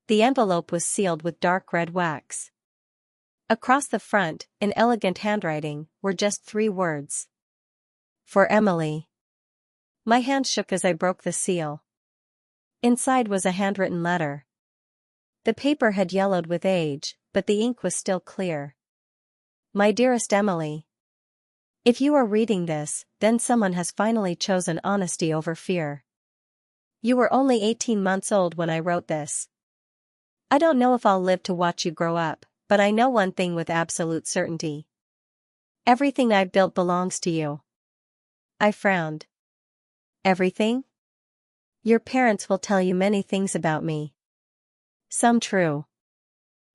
The envelope was sealed with dark red wax. Across the front, in elegant handwriting, were just 3 words. For Emily. My hand shook as I broke the seal. Inside was a handwritten letter. The paper had yellowed with age, but the ink was still clear. My dearest Emily. If you are reading this, then someone has finally chosen honesty over fear. You were only 18 months old when I wrote this. I don't know if I'll live to watch you grow up, but I know one thing with absolute certainty. Everything I've built belongs to you. I frowned. Everything? Your parents will tell you many things about me. Some true.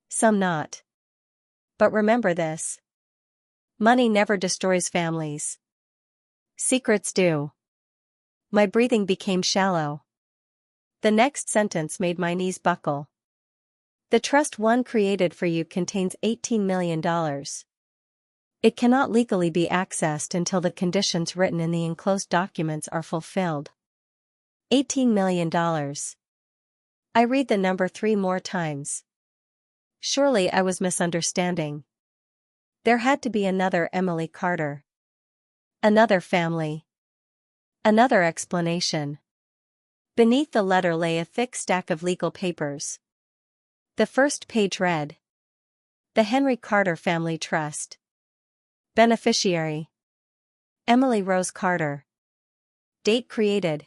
Some not. But remember this. Money never destroys families. Secrets do. My breathing became shallow. The next sentence made my knees buckle. The trust one created for you contains $18 million. It cannot legally be accessed until the conditions written in the enclosed documents are fulfilled. $18 million. I read the number 3 more times. Surely I was misunderstanding. There had to be another Emily Carter. Another family. Another explanation. Beneath the letter lay a thick stack of legal papers. The first page read: The Henry Carter Family Trust. Beneficiary: Emily Rose Carter. Date created: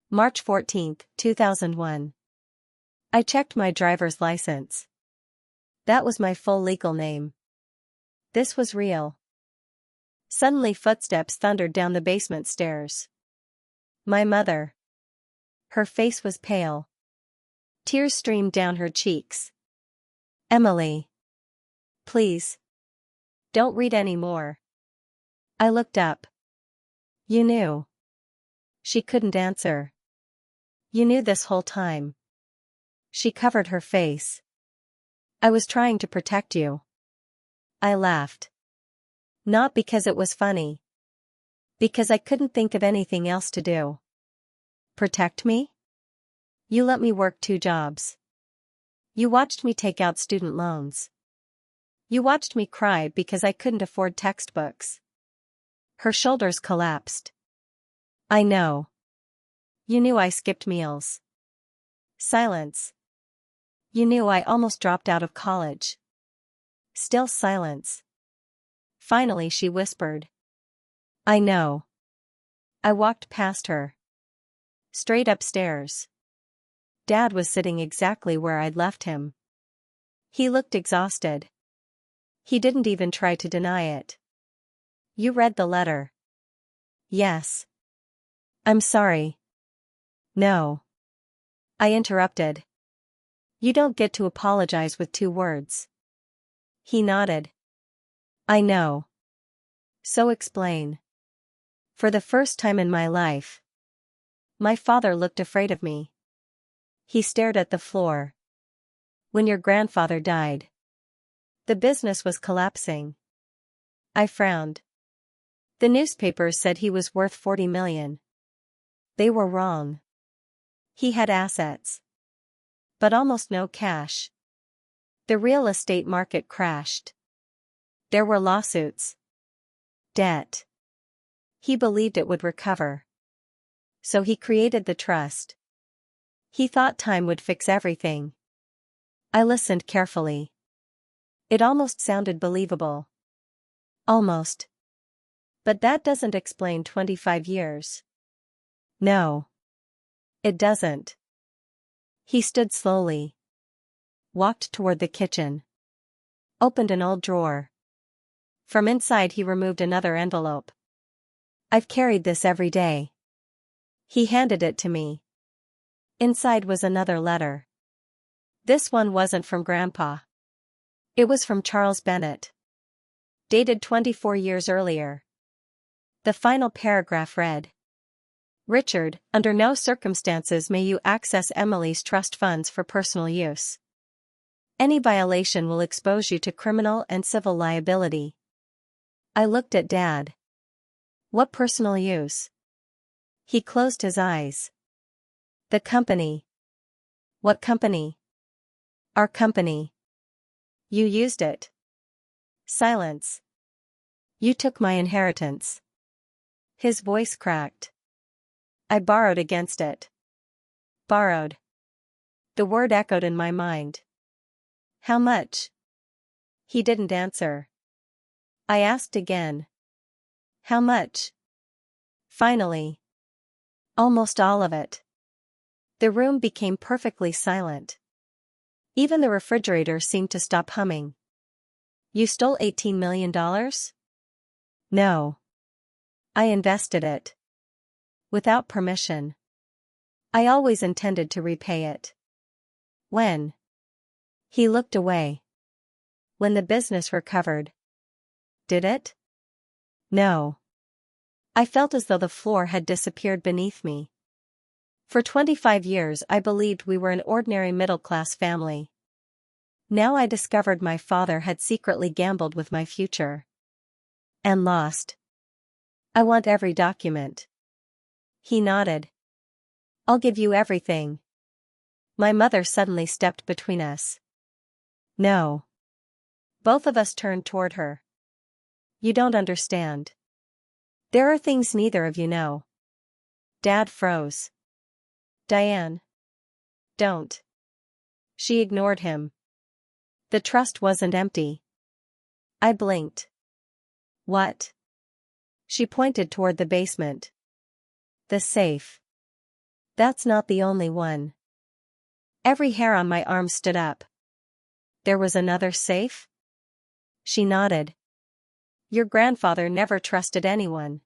March 14, 2001. I checked my driver's license. That was my full legal name. This was real. Suddenly footsteps thundered down the basement stairs. My mother. Her face was pale. Tears streamed down her cheeks. Emily. Please. Don't read any more. I looked up. You knew. She couldn't answer. You knew this whole time. She covered her face. I was trying to protect you. I laughed. Not because it was funny. Because I couldn't think of anything else to do. Protect me? You let me work 2 jobs. You watched me take out student loans. You watched me cry because I couldn't afford textbooks. Her shoulders collapsed. I know. You knew I skipped meals. Silence. You knew I almost dropped out of college. Still silence. Finally she whispered. I know. I walked past her. Straight upstairs. Dad was sitting exactly where I'd left him. He looked exhausted. He didn't even try to deny it. You read the letter. Yes. I'm sorry. No. I interrupted. You don't get to apologize with 2 words. He nodded. I know. So explain. For the first time in my life. My father looked afraid of me. He stared at the floor. When your grandfather died. The business was collapsing. I frowned. The newspapers said he was worth $40 million. They were wrong. He had assets. But almost no cash. The real estate market crashed. There were lawsuits. Debt. He believed it would recover. So he created the trust. He thought time would fix everything. I listened carefully. It almost sounded believable. Almost. But that doesn't explain 25 years. No. It doesn't. He stood slowly. Walked toward the kitchen. Opened an old drawer. From inside he removed another envelope. I've carried this every day. He handed it to me. Inside was another letter. This one wasn't from Grandpa. It was from Charles Bennett. Dated 24 years earlier. The final paragraph read: Richard, under no circumstances may you access Emily's trust funds for personal use. Any violation will expose you to criminal and civil liability. I looked at Dad. What personal use? He closed his eyes. The company. What company? Our company. You used it. Silence. You took my inheritance. His voice cracked. I borrowed against it. Borrowed. The word echoed in my mind. How much? He didn't answer. I asked again. How much? Finally. Almost all of it. The room became perfectly silent. Even the refrigerator seemed to stop humming. You stole $18 million? No. I invested it. Without permission. I always intended to repay it. When? He looked away. When the business recovered. Did it? No. I felt as though the floor had disappeared beneath me. For 25 years I believed we were an ordinary middle-class family. Now I discovered my father had secretly gambled with my future. And lost. I want every document. He nodded. I'll give you everything. My mother suddenly stepped between us. No. Both of us turned toward her. You don't understand. There are things neither of you know. Dad froze. Diane. Don't. She ignored him. The trust wasn't empty. I blinked. What? She pointed toward the basement. The safe. That's not the only one. Every hair on my arm stood up. There was another safe? She nodded. Your grandfather never trusted anyone.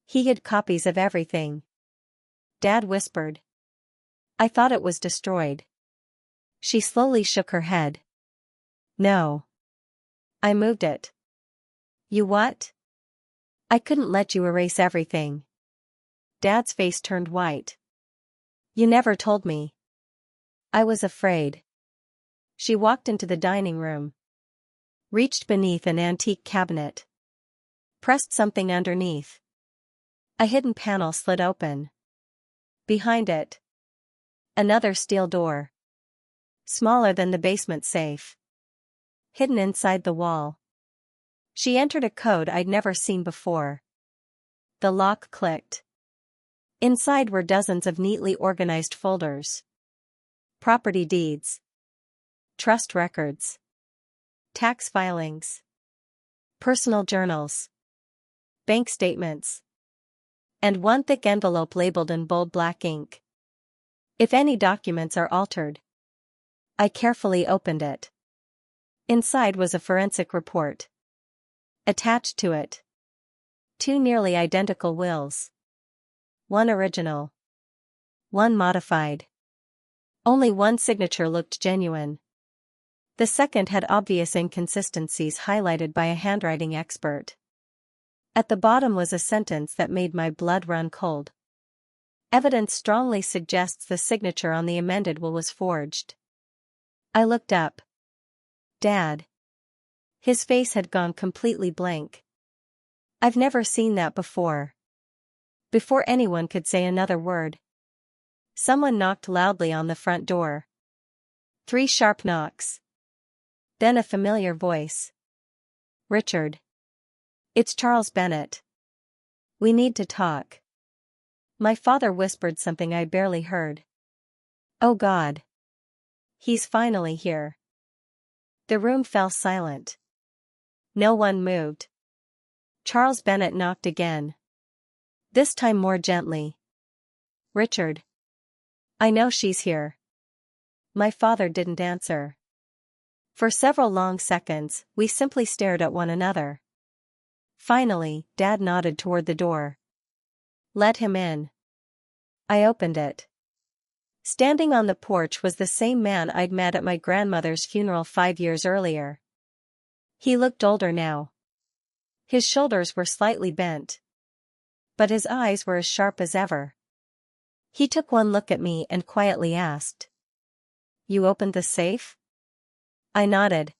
He hid copies of everything. Dad whispered. I thought it was destroyed. She slowly shook her head. No. I moved it. You what? I couldn't let you erase everything. Dad's face turned white. You never told me. I was afraid. She walked into the dining room. Reached beneath an antique cabinet. Pressed something underneath. A hidden panel slid open. Behind it. Another steel door. Smaller than the basement safe. Hidden inside the wall. She entered a code I'd never seen before. The lock clicked. Inside were dozens of neatly organized folders. Property deeds. Trust records. Tax filings. Personal journals. Bank statements. And one thick envelope labeled in bold black ink. If any documents are altered. I carefully opened it. Inside was a forensic report. Attached to it. 2 nearly identical wills. One original. One modified. Only one signature looked genuine. The second had obvious inconsistencies highlighted by a handwriting expert. At the bottom was a sentence that made my blood run cold. Evidence strongly suggests the signature on the amended will was forged. I looked up. Dad. His face had gone completely blank. I've never seen that before. Before anyone could say another word. Someone knocked loudly on the front door. 3 sharp knocks. Then a familiar voice. Richard. It's Charles Bennett. We need to talk. My father whispered something I barely heard. Oh God. He's finally here. The room fell silent. No one moved. Charles Bennett knocked again. This time more gently. Richard. I know she's here. My father didn't answer. For several long seconds, we simply stared at one another. Finally, Dad nodded toward the door. Let him in. I opened it. Standing on the porch was the same man I'd met at my grandmother's funeral 5 years earlier. He looked older now. His shoulders were slightly bent. But his eyes were as sharp as ever. He took one look at me and quietly asked. You opened the safe? I nodded.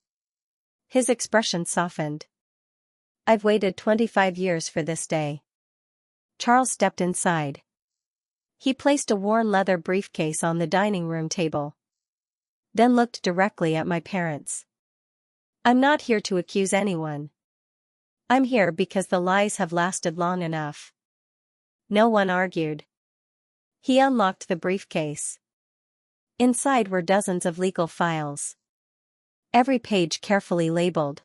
His expression softened. I've waited 25 years for this day. Charles stepped inside. He placed a worn leather briefcase on the dining room table. then looked directly at my parents. I'm not here to accuse anyone. I'm here because the lies have lasted long enough. No one argued. He unlocked the briefcase. Inside were dozens of legal files. Every page carefully labeled.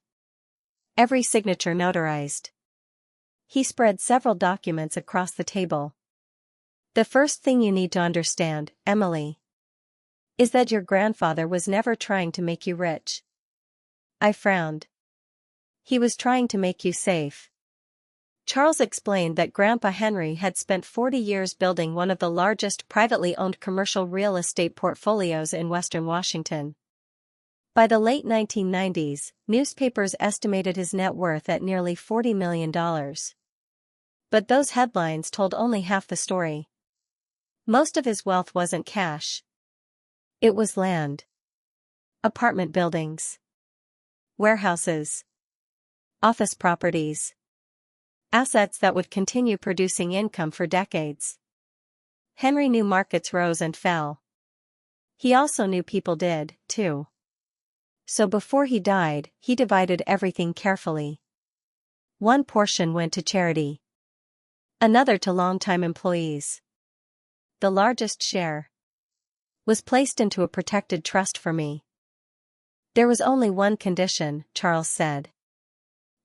Every signature notarized. He spread several documents across the table. The first thing you need to understand, Emily, is that your grandfather was never trying to make you rich. I frowned. He was trying to make you safe. Charles explained that Grandpa Henry had spent 40 years building one of the largest privately owned commercial real estate portfolios in Western Washington. By the late 1990s, newspapers estimated his net worth at nearly $40 million. But those headlines told only half the story. Most of his wealth wasn't cash. It was land. Apartment buildings. Warehouses. Office properties. Assets that would continue producing income for decades. Henry knew markets rose and fell. He also knew people did, too. So before he died, he divided everything carefully. One portion went to charity. Another to longtime employees. The largest share was placed into a protected trust for me. There was only one condition, Charles said.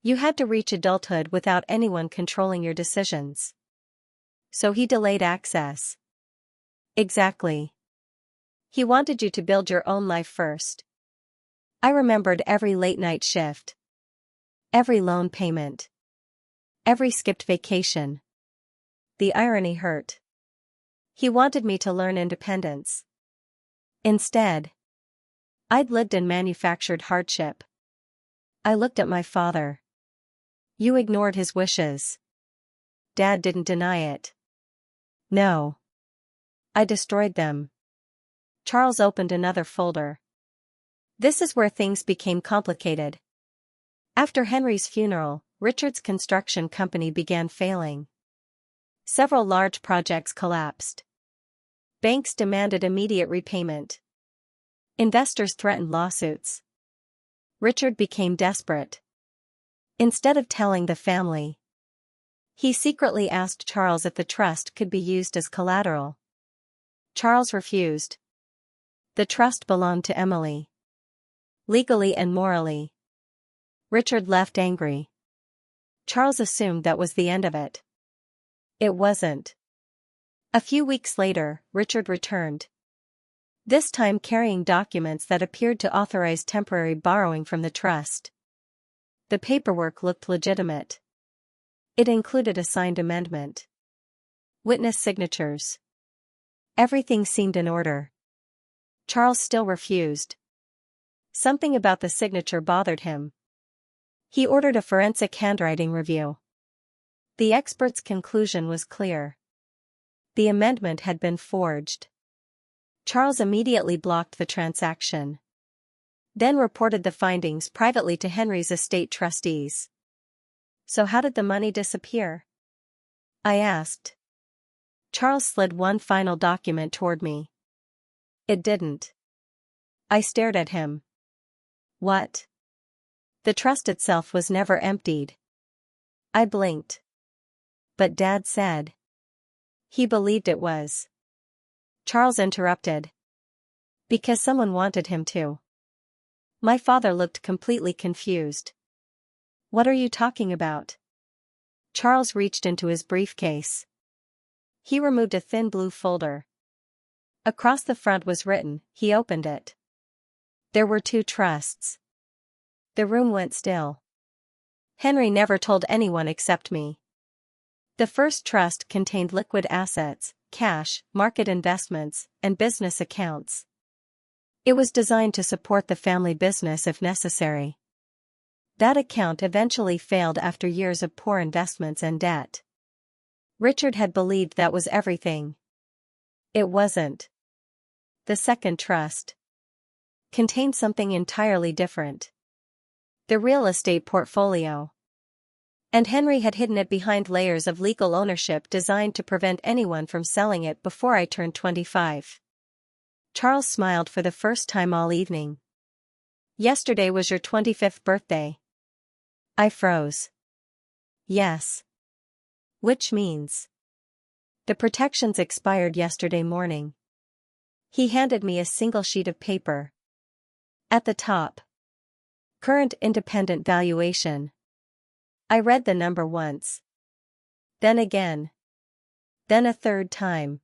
You had to reach adulthood without anyone controlling your decisions. So he delayed access. Exactly. He wanted you to build your own life first. I remembered every late-night shift. Every loan payment. Every skipped vacation. The irony hurt. He wanted me to learn independence. Instead, I'd lived in manufactured hardship. I looked at my father. You ignored his wishes. Dad didn't deny it. No. I destroyed them. Charles opened another folder. This is where things became complicated. After Henry's funeral, Richard's construction company began failing. Several large projects collapsed. Banks demanded immediate repayment. Investors threatened lawsuits. Richard became desperate. Instead of telling the family, he secretly asked Charles if the trust could be used as collateral. Charles refused. The trust belonged to Emily. Legally and morally. Richard left angry. Charles assumed that was the end of it. It wasn't. A few weeks later, Richard returned. This time carrying documents that appeared to authorize temporary borrowing from the trust. The paperwork looked legitimate. It included a signed amendment. Witness signatures. Everything seemed in order. Charles still refused. Something about the signature bothered him. He ordered a forensic handwriting review. The expert's conclusion was clear. The amendment had been forged. Charles immediately blocked the transaction. Then reported the findings privately to Henry's estate trustees. So how did the money disappear? I asked. Charles slid one final document toward me. It didn't. I stared at him. What? The trust itself was never emptied. I blinked. But Dad said. He believed it was. Charles interrupted. Because someone wanted him to. My father looked completely confused. What are you talking about? Charles reached into his briefcase. He removed a thin blue folder. Across the front was written, he opened it. There were 2 trusts. The room went still. Henry never told anyone except me. The first trust contained liquid assets, cash, market investments, and business accounts. It was designed to support the family business if necessary. That account eventually failed after years of poor investments and debt. Richard had believed that was everything. It wasn't. The second trust contained something entirely different. The real estate portfolio. And Henry had hidden it behind layers of legal ownership designed to prevent anyone from selling it before I turned 25. Charles smiled for the first time all evening. Yesterday was your 25th birthday. I froze. Yes. Which means the protections expired yesterday morning. He handed me a single sheet of paper. At the top, current independent valuation. I read the number once. Then again. Then a third time.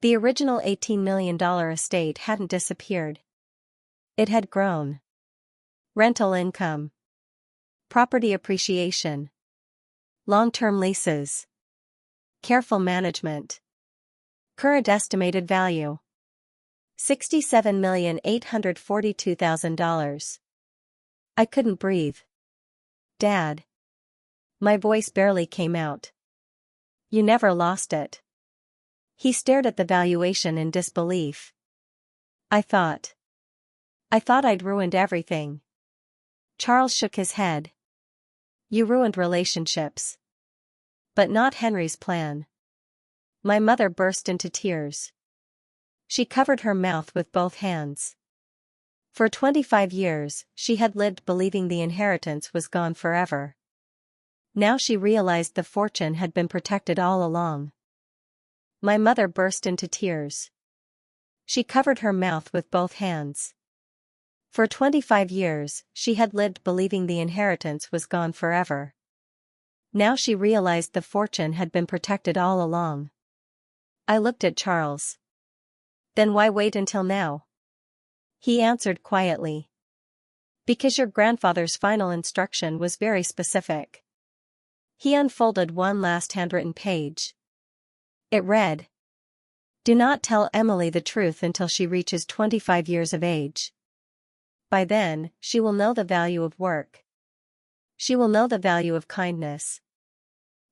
The original $18 million estate hadn't disappeared. It had grown. Rental income. Property appreciation. Long-term leases. Careful management. Current estimated value. $67,842,000. I couldn't breathe. Dad. My voice barely came out. You never lost it. He stared at the valuation in disbelief. I thought I'd ruined everything. Charles shook his head. You ruined relationships. But not Henry's plan. My mother burst into tears. She covered her mouth with both hands. For 25 years, she had lived believing the inheritance was gone forever. Now she realized the fortune had been protected all along. My mother burst into tears. She covered her mouth with both hands. For 25 years, she had lived believing the inheritance was gone forever. Now she realized the fortune had been protected all along. I looked at Charles. Then why wait until now? He answered quietly. Because your grandfather's final instruction was very specific. He unfolded one last handwritten page. It read, do not tell Emily the truth until she reaches 25 years of age. By then, she will know the value of work. She will know the value of kindness.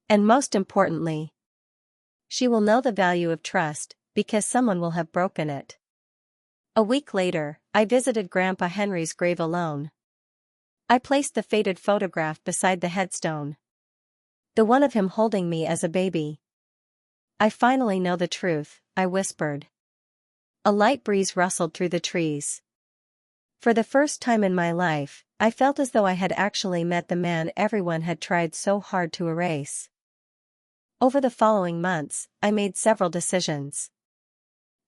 And most importantly, she will know the value of trust, because someone will have broken it. A week later, I visited Grandpa Henry's grave alone. I placed the faded photograph beside the headstone. The one of him holding me as a baby. I finally know the truth, I whispered. A light breeze rustled through the trees. For the first time in my life, I felt as though I had actually met the man everyone had tried so hard to erase. Over the following months, I made several decisions.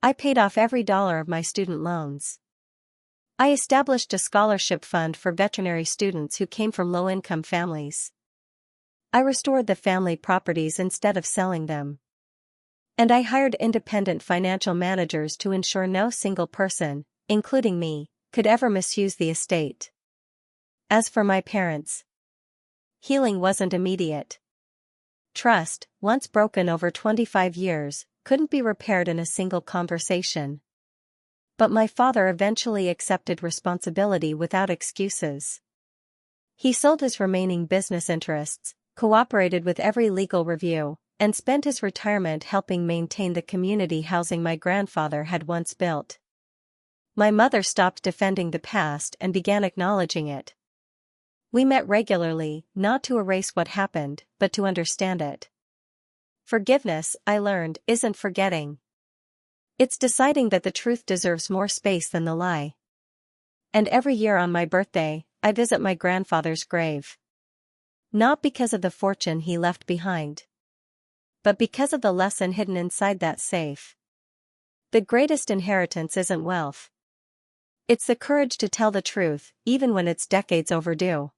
I paid off every dollar of my student loans. I established a scholarship fund for veterinary students who came from low-income families. I restored the family properties instead of selling them. And I hired independent financial managers to ensure no single person, including me, could ever misuse the estate. As for my parents, healing wasn't immediate. Trust, once broken over 25 years, couldn't be repaired in a single conversation. But my father eventually accepted responsibility without excuses. He sold his remaining business interests, cooperated with every legal review, and spent his retirement helping maintain the community housing my grandfather had once built. My mother stopped defending the past and began acknowledging it. We met regularly, not to erase what happened, but to understand it. Forgiveness, I learned, isn't forgetting. It's deciding that the truth deserves more space than the lie. And every year on my birthday, I visit my grandfather's grave. Not because of the fortune he left behind, but because of the lesson hidden inside that safe. The greatest inheritance isn't wealth. It's the courage to tell the truth, even when it's decades overdue.